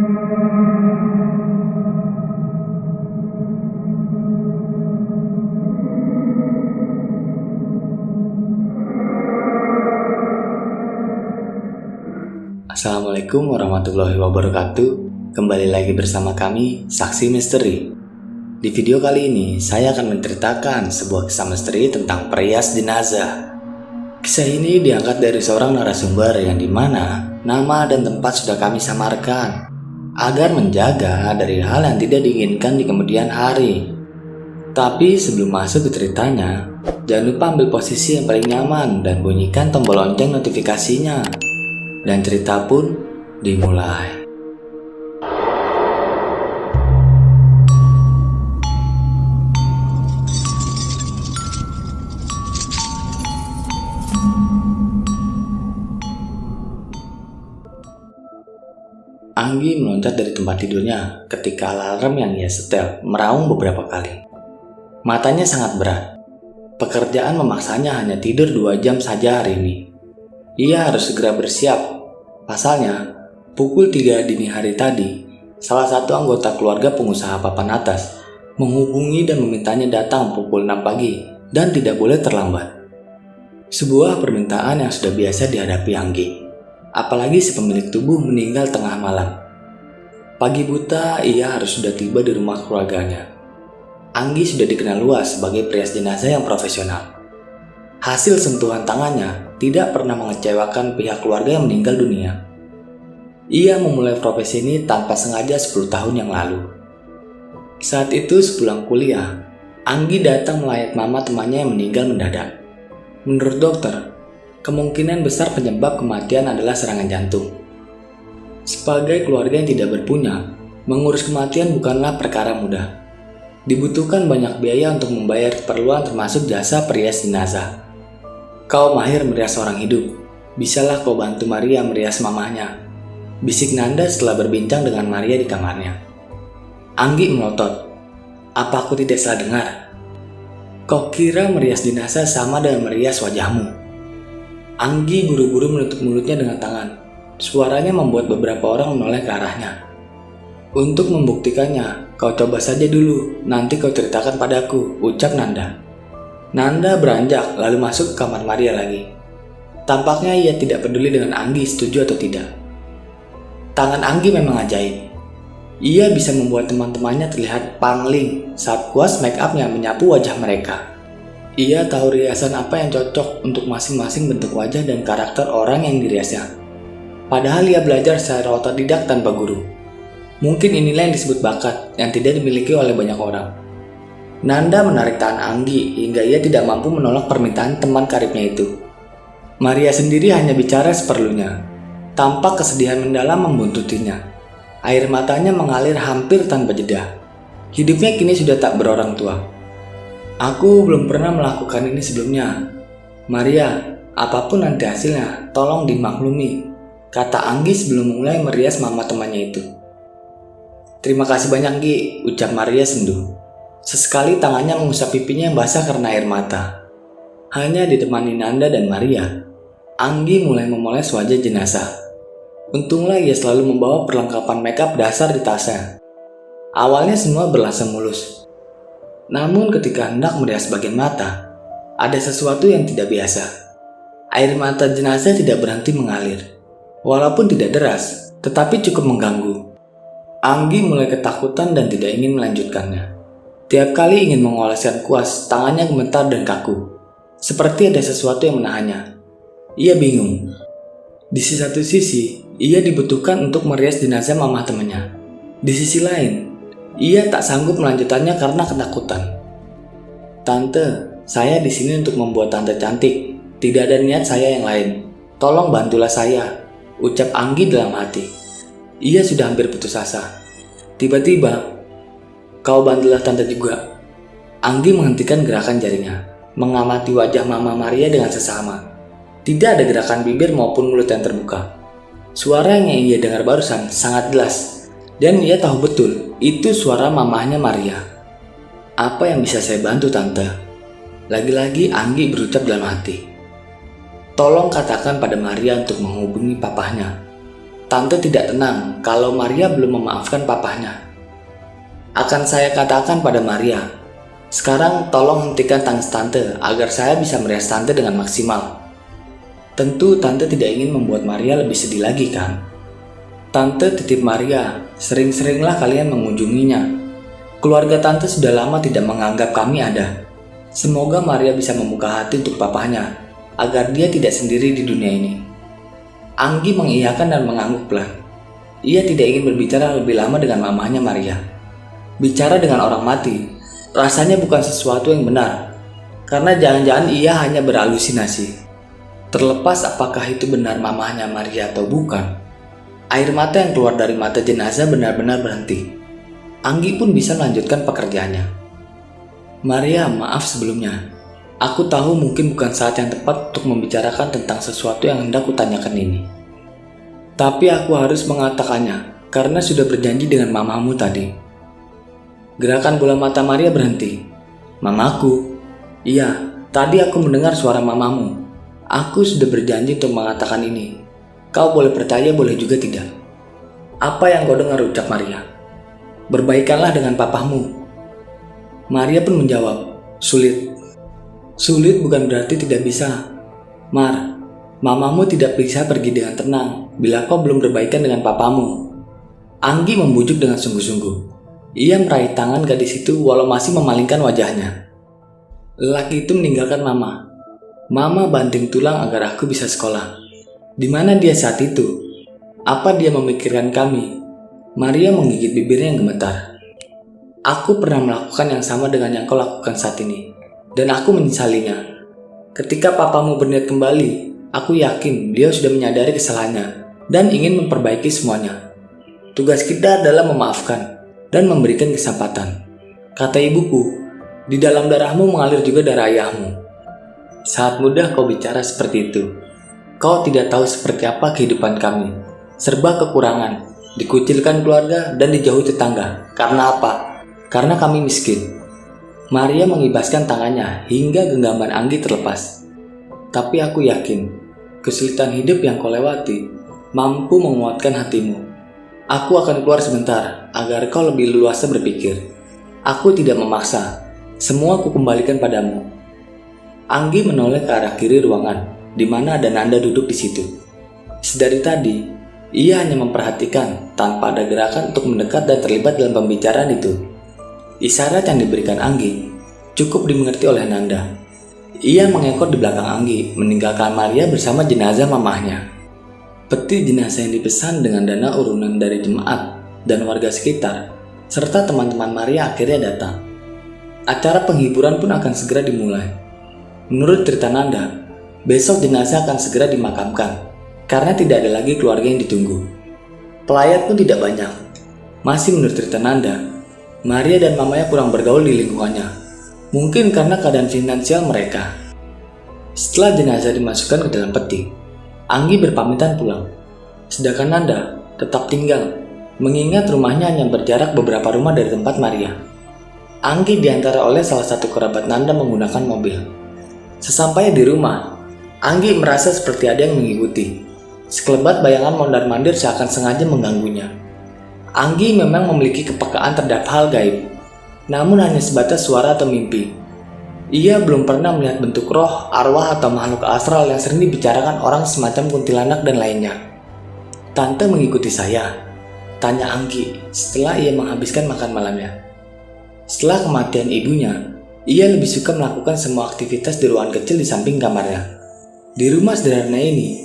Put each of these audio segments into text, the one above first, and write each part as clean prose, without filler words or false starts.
Assalamualaikum warahmatullahi wabarakatuh. Kembali lagi bersama kami, Saksi Misteri. Di video kali ini, saya akan menceritakan sebuah kisah misteri tentang perias jenazah. Kisah ini diangkat dari seorang narasumber yang dimana nama dan tempat sudah kami samarkan agar menjaga dari hal yang tidak diinginkan di kemudian hari. Tapi sebelum masuk ke ceritanya, jangan lupa ambil posisi yang paling nyaman dan bunyikan tombol lonceng notifikasinya. Dan cerita pun dimulai. Anggi meloncat dari tempat tidurnya ketika alarm yang ia setel meraung beberapa kali. Matanya sangat berat. Pekerjaan memaksanya hanya tidur 2 jam saja hari ini. Ia harus segera bersiap. Pasalnya, pukul 3 dini hari tadi, salah satu anggota keluarga pengusaha papan atas menghubungi dan memintanya datang pukul 6 pagi dan tidak boleh terlambat. Sebuah permintaan yang sudah biasa dihadapi Anggi, apalagi si pemilik tubuh meninggal tengah malam. Pagi buta, ia harus sudah tiba di rumah keluarganya. Anggi sudah dikenal luas sebagai perias jenazah yang profesional. Hasil sentuhan tangannya tidak pernah mengecewakan pihak keluarga yang meninggal dunia. Ia memulai profesi ini tanpa sengaja 10 tahun yang lalu. Saat itu sepulang kuliah, Anggi datang melayat mama temannya yang meninggal mendadak. Menurut dokter, kemungkinan besar penyebab kematian adalah serangan jantung. Sebagai keluarga yang tidak berpunya, mengurus kematian bukanlah perkara mudah. Dibutuhkan banyak biaya untuk membayar keperluan termasuk jasa perias jenazah. Kau mahir merias orang hidup, bisalah kau bantu Maria merias mamahnya, bisik Nanda setelah berbincang dengan Maria di kamarnya. Anggi melotot, apa aku tidak salah dengar? Kau kira merias jenazah sama dengan merias wajahmu? Anggi buru-buru menutup mulutnya dengan tangan. Suaranya membuat beberapa orang menoleh ke arahnya. Untuk membuktikannya, kau coba saja dulu, nanti kau ceritakan padaku, ucap Nanda. Nanda beranjak lalu masuk ke kamar Maria lagi. Tampaknya ia tidak peduli dengan Anggi setuju atau tidak. Tangan Anggi memang ajaib. Ia bisa membuat teman-temannya terlihat pangling saat kuas make upnya menyapu wajah mereka. Ia tahu riasan apa yang cocok untuk masing-masing bentuk wajah dan karakter orang yang diriasnya. Padahal ia belajar secara otodidak tanpa guru. Mungkin inilah yang disebut bakat yang tidak dimiliki oleh banyak orang. Nanda menarik tangan Anggi hingga ia tidak mampu menolak permintaan teman karibnya itu. Maria sendiri hanya bicara seperlunya. Tampak kesedihan mendalam membuntutinya. Air matanya mengalir hampir tanpa jeda. Hidupnya kini sudah tak berorang tua. Aku belum pernah melakukan ini sebelumnya. Maria, apapun nanti hasilnya, tolong dimaklumi, kata Anggi sebelum mulai merias mama temannya itu. Terima kasih banyak Gi, ucap Maria sendu. Sesekali tangannya mengusap pipinya yang basah karena air mata. Hanya ditemani Nanda dan Maria, Anggi mulai memoles wajah jenazah. Untunglah ia selalu membawa perlengkapan makeup dasar di tasnya. Awalnya semua berlangsung mulus. Namun ketika hendak merias bagian mata, ada sesuatu yang tidak biasa. Air mata jenazah tidak berhenti mengalir. Walaupun tidak deras, tetapi cukup mengganggu. Anggi mulai ketakutan dan tidak ingin melanjutkannya. Tiap kali ingin mengoleskan kuas, tangannya gemetar dan kaku. Seperti ada sesuatu yang menahannya. Ia bingung. Di satu sisi, ia dibutuhkan untuk merias jenazah mama temannya. Di sisi lain, ia tak sanggup melanjutkannya karena ketakutan. Tante, saya di sini untuk membuat tante cantik. Tidak ada niat saya yang lain. Tolong bantulah saya, ucap Anggi dalam hati. Ia sudah hampir putus asa. Tiba-tiba, kau bantulah tante juga. Anggi menghentikan gerakan jarinya, mengamati wajah Mama Maria dengan sesama. Tidak ada gerakan bibir maupun mulut yang terbuka. Suara yang ia dengar barusan sangat jelas, dan ia tahu betul itu suara mamahnya Maria. Apa yang bisa saya bantu tante? Lagi-lagi Anggi berucap dalam hati. Tolong katakan pada Maria untuk menghubungi papahnya. Tante tidak tenang kalau Maria belum memaafkan papahnya. Akan saya katakan pada Maria, sekarang tolong hentikan tangis Tante agar saya bisa merias Tante dengan maksimal. Tentu Tante tidak ingin membuat Maria lebih sedih lagi kan? Tante titip Maria, sering-seringlah kalian mengunjunginya. Keluarga Tante sudah lama tidak menganggap kami ada. Semoga Maria bisa membuka hati untuk papahnya, agar dia tidak sendiri di dunia ini. Anggi mengiyakan dan mengangguk pelan. Ia tidak ingin berbicara lebih lama dengan mamahnya Maria. Bicara dengan orang mati, rasanya bukan sesuatu yang benar, karena jangan-jangan ia hanya berhalusinasi. Terlepas apakah itu benar mamahnya Maria atau bukan, air mata yang keluar dari mata jenazah benar-benar berhenti. Anggi pun bisa melanjutkan pekerjaannya. Maria, maaf sebelumnya. Aku tahu mungkin bukan saat yang tepat untuk membicarakan tentang sesuatu yang hendak kutanyakan ini. Tapi aku harus mengatakannya, karena sudah berjanji dengan mamamu tadi. Gerakan bola mata Maria berhenti. Mamaku? Iya, tadi aku mendengar suara mamamu. Aku sudah berjanji untuk mengatakan ini. Kau boleh percaya, boleh juga tidak. Apa yang kau dengar, ucap Maria. Berbaikanlah dengan papahmu. Maria pun menjawab, sulit. Sulit bukan berarti tidak bisa. Mar, mamamu tidak bisa pergi dengan tenang bila kau belum berbaikan dengan papamu. Anggi membujuk dengan sungguh-sungguh. Ia meraih tangan gadis itu walau masih memalingkan wajahnya. Lelaki itu meninggalkan mama. Mama banting tulang agar aku bisa sekolah. Di mana dia saat itu? Apa dia memikirkan kami? Maria menggigit bibirnya yang gemetar. Aku pernah melakukan yang sama dengan yang kau lakukan saat ini, dan aku menyesalinya. Ketika papamu berniat kembali, aku yakin dia sudah menyadari kesalahannya dan ingin memperbaiki semuanya. Tugas kita adalah memaafkan dan memberikan kesempatan. Kata ibuku, di dalam darahmu mengalir juga darah ayahmu. Saat muda kau bicara seperti itu. Kau tidak tahu seperti apa kehidupan kami. Serba kekurangan, dikucilkan keluarga dan dijauhi tetangga. Karena apa? Karena kami miskin. Maria mengibaskan tangannya hingga genggaman Anggi terlepas. Tapi aku yakin, kesulitan hidup yang kau lewati mampu menguatkan hatimu. Aku akan keluar sebentar agar kau lebih leluasa berpikir. Aku tidak memaksa. Semua aku kembalikan padamu. Anggi menoleh ke arah kiri ruangan, di mana ada Nanda duduk di situ. Sedari tadi, ia hanya memperhatikan tanpa ada gerakan untuk mendekat dan terlibat dalam pembicaraan itu. Isyarat yang diberikan Anggi cukup dimengerti oleh Nanda. Ia mengekor di belakang Anggi, meninggalkan Maria bersama jenazah mamahnya. Peti jenazah yang dipesan dengan dana urunan dari jemaat dan warga sekitar, serta teman-teman Maria akhirnya datang. Acara penghiburan pun akan segera dimulai. Menurut cerita Nanda, besok jenazah akan segera dimakamkan, karena tidak ada lagi keluarga yang ditunggu. Pelayat pun tidak banyak. Masih menurut cerita Nanda, Maria dan mamanya kurang bergaul di lingkungannya, mungkin karena keadaan finansial mereka. Setelah jenazah dimasukkan ke dalam peti, Anggi berpamitan pulang. Sedangkan Nanda tetap tinggal, mengingat rumahnya hanya berjarak beberapa rumah dari tempat Maria. Anggi diantar oleh salah satu kerabat Nanda menggunakan mobil. Sesampainya di rumah, Anggi merasa seperti ada yang mengikuti. Sekelebat bayangan mondar-mandir seakan sengaja mengganggunya. Anggi memang memiliki kepekaan terhadap hal gaib, namun hanya sebatas suara atau mimpi. Ia belum pernah melihat bentuk roh, arwah, atau makhluk astral yang sering dibicarakan orang semacam kuntilanak dan lainnya. Tante mengikuti saya, tanya Anggi setelah ia menghabiskan makan malamnya. Setelah kematian ibunya, ia lebih suka melakukan semua aktivitas di ruangan kecil di samping kamarnya. Di rumah sederhana ini,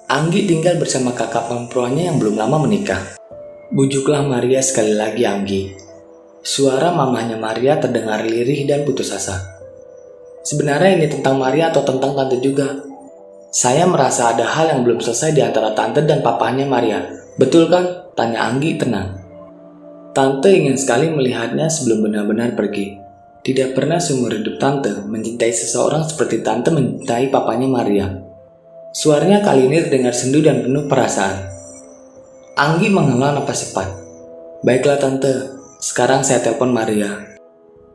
Anggi tinggal bersama kakak perempuannya yang belum lama menikah. Bujuklah Maria sekali lagi, Anggi. Suara mamahnya Maria terdengar lirih dan putus asa. Sebenarnya ini tentang Maria atau tentang tante juga? Saya merasa ada hal yang belum selesai di antara tante dan papahnya Maria. Betul kan? Tanya Anggi tenang. Tante ingin sekali melihatnya sebelum benar-benar pergi. Tidak pernah seumur hidup tante mencintai seseorang seperti tante mencintai papanya Maria. Suaranya kali ini terdengar sendu dan penuh perasaan. Anggi menghela napas cepat. Baiklah tante, sekarang saya telepon Maria.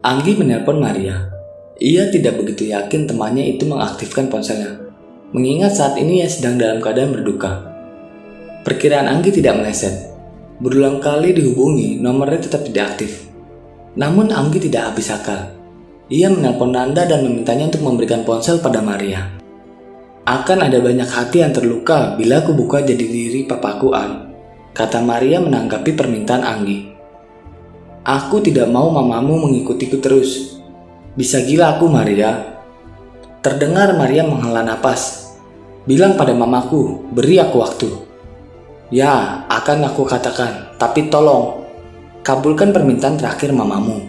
Anggi menelpon Maria. Ia tidak begitu yakin temannya itu mengaktifkan ponselnya, mengingat saat ini ia sedang dalam keadaan berduka. Perkiraan Anggi tidak meleset. Berulang kali dihubungi, nomornya tetap tidak aktif. Namun Anggi tidak habis akal. Ia menelpon Nanda dan memintanya untuk memberikan ponsel pada Maria. Akan ada banyak hati yang terluka bila aku buka jadi diri papaku, An, kata Maria menanggapi permintaan Anggi. Aku tidak mau mamamu mengikutiku terus. Bisa gila aku, Maria. Terdengar Maria menghela napas. Bilang pada mamaku, beri aku waktu. Ya, akan aku katakan, tapi tolong, kabulkan permintaan terakhir mamamu.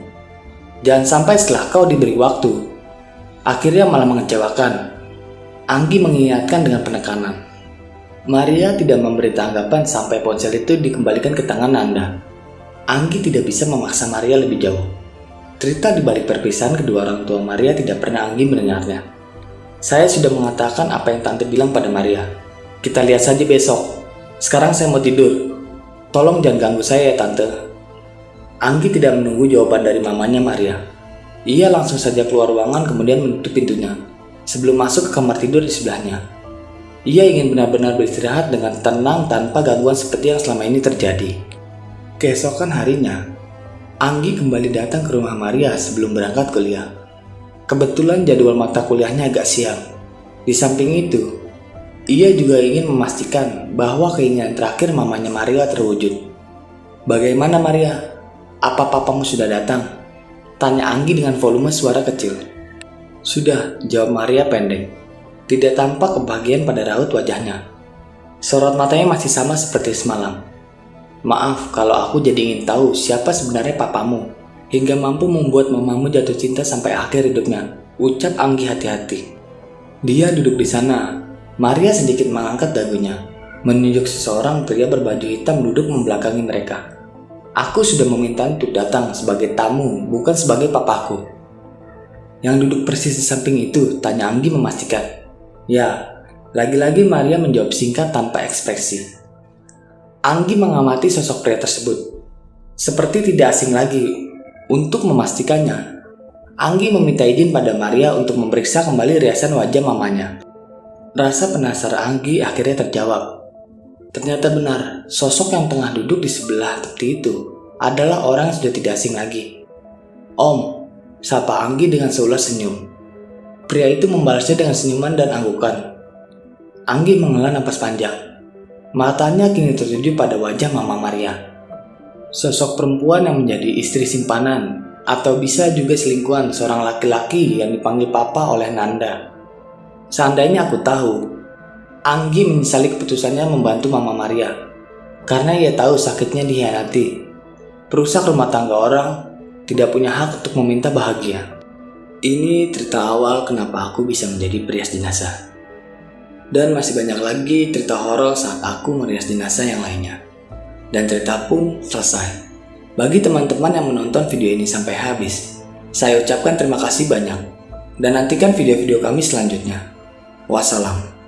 Jangan sampai setelah kau diberi waktu, akhirnya malah mengecewakan. Anggi mengingatkan dengan penekanan. Maria tidak memberi tanggapan sampai ponsel itu dikembalikan ke tangan Nanda. Anggi tidak bisa memaksa Maria lebih jauh. Cerita di balik perpisahan kedua orang tua Maria tidak pernah Anggi mendengarnya. Saya sudah mengatakan apa yang tante bilang pada Maria. Kita lihat saja besok. Sekarang saya mau tidur. Tolong jangan ganggu saya ya, tante. Anggi tidak menunggu jawaban dari mamanya Maria. Ia langsung saja keluar ruangan kemudian menutup pintunya sebelum masuk ke kamar tidur di sebelahnya. Ia ingin benar-benar beristirahat dengan tenang tanpa gangguan seperti yang selama ini terjadi. Keesokan harinya, Anggi kembali datang ke rumah Maria sebelum berangkat kuliah. Kebetulan jadwal mata kuliahnya agak siang. Di samping itu, ia juga ingin memastikan bahwa keinginan terakhir mamanya Maria terwujud. Bagaimana Maria? Apa papamu sudah datang? Tanya Anggi dengan volume suara kecil. Sudah, jawab Maria pendek. Tidak tampak kebahagiaan pada raut wajahnya. Sorot matanya masih sama seperti semalam. Maaf kalau aku jadi ingin tahu siapa sebenarnya papamu, hingga mampu membuat mamamu jatuh cinta sampai akhir hidupnya, ucap Anggi hati-hati. Dia duduk di sana. Maria sedikit mengangkat dagunya, menunjuk seseorang pria berbaju hitam duduk membelakangi mereka. Aku sudah meminta untuk datang sebagai tamu, bukan sebagai papaku. Yang duduk persis di samping itu, tanya Anggi memastikan. Ya, lagi-lagi Maria menjawab singkat tanpa ekspresi. Anggi mengamati sosok pria tersebut. Seperti tidak asing lagi. Untuk memastikannya, Anggi meminta izin pada Maria untuk memeriksa kembali riasan wajah mamanya. Rasa penasaran Anggi akhirnya terjawab. Ternyata benar, sosok yang tengah duduk di sebelah tepi itu adalah orang yang sudah tidak asing lagi. Om, sapa Anggi dengan seulas senyum. Pria itu membalasnya dengan senyuman dan anggukan. Anggi menghela napas panjang. Matanya kini tertuju pada wajah Mama Maria. Sosok perempuan yang menjadi istri simpanan, atau bisa juga selingkuhan seorang laki-laki yang dipanggil Papa oleh Nanda. Seandainya aku tahu, Anggi menyesali keputusannya membantu Mama Maria. Karena ia tahu sakitnya dikhianati. Perusak rumah tangga orang tidak punya hak untuk meminta bahagia. Ini cerita awal kenapa aku bisa menjadi perias jenazah. Dan masih banyak lagi cerita horor saat aku merias jenazah yang lainnya. Dan cerita pun selesai. Bagi teman-teman yang menonton video ini sampai habis, saya ucapkan terima kasih banyak. Dan nantikan video-video kami selanjutnya. Wassalam.